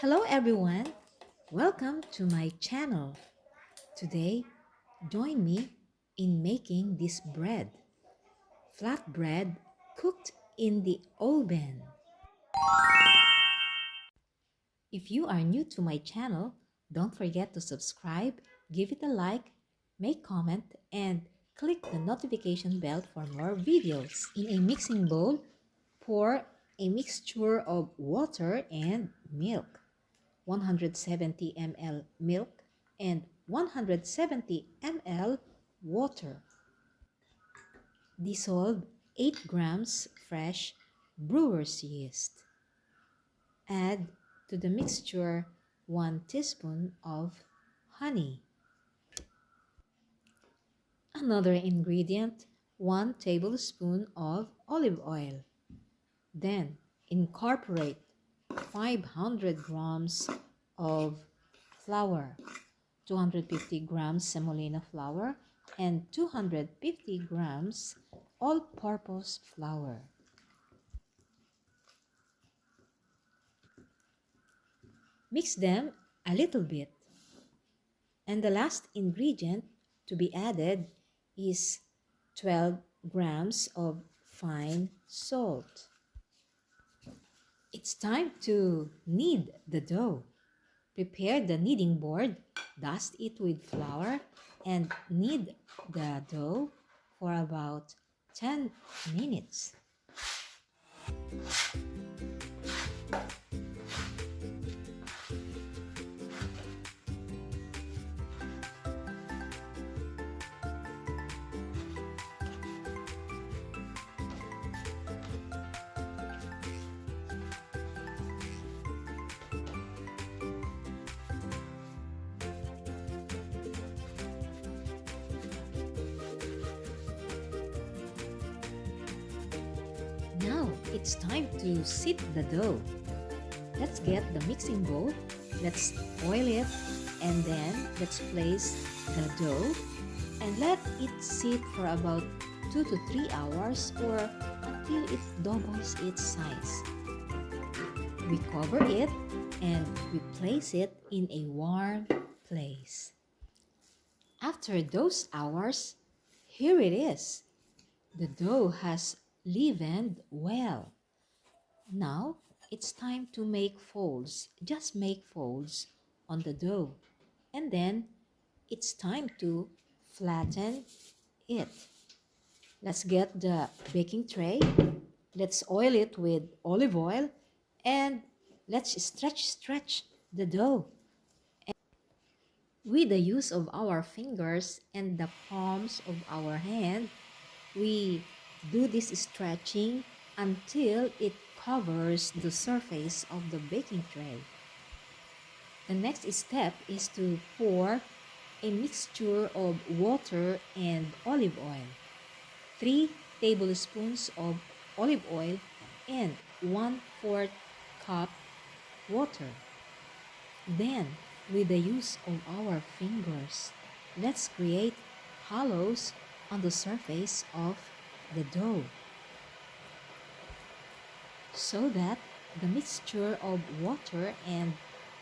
Hello everyone, welcome to my channel. Today, join me in making this bread, flatbread cooked in the oven. If you are new to my channel, don't forget to subscribe, give it a like, make comment, and click the notification bell for more videos. In a mixing bowl, pour a mixture of water and milk. 170 ml milk and 170 ml water. Dissolve 8 grams fresh brewer's yeast. Add to the mixture 1 teaspoon of honey. Another ingredient, 1 tablespoon of olive oil. Then incorporate 500 grams of flour, 250 grams semolina flour, and 250 grams all-purpose flour. Mix them a little bit. And the last ingredient to be added is 12 grams of fine salt. It's time to knead the dough. Prepare the kneading board, dust it with flour, and knead the dough for about 10 minutes. Now, it's time to sieve the dough. Let's get the mixing bowl, let's oil it, and then let's place the dough and let it sit for about 2 to 3 hours or until it doubles its size. We cover it and we place it in a warm place. After those hours, here it is. The dough has leavened well. Now, it's time to make folds. Just make folds on the dough. And then, it's time to flatten it. Let's get the baking tray. Let's oil it with olive oil. And let's stretch the dough. And with the use of our fingers and the palms of our hand, we do this stretching until it covers the surface of the baking tray. The next step is to pour a mixture of water and olive oil. 3 tablespoons of olive oil and 1/4 cup water. Then, with the use of our fingers, let's create hollows on the surface of the dough so that the mixture of water and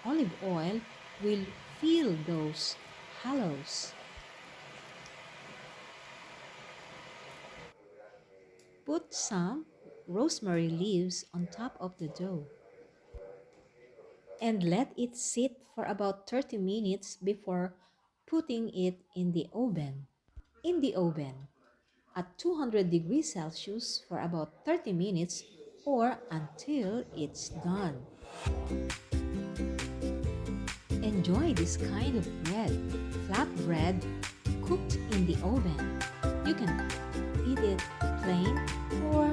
olive oil will fill those hollows. Put some rosemary leaves on top of the dough and let it sit for about 30 minutes before putting it in the oven. In the oven at 200 degrees Celsius for about 30 minutes or until it's done. Enjoy this kind of bread, flatbread cooked in the oven. You can eat it plain or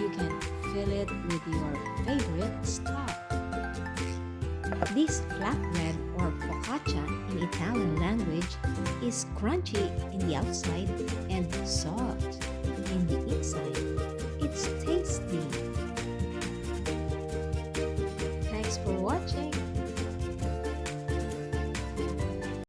you can fill it with your favorite stuff. This flatbread or focaccia in Italian language is crunchy in the outside and soft in the inside. It's tasty. Thanks for watching.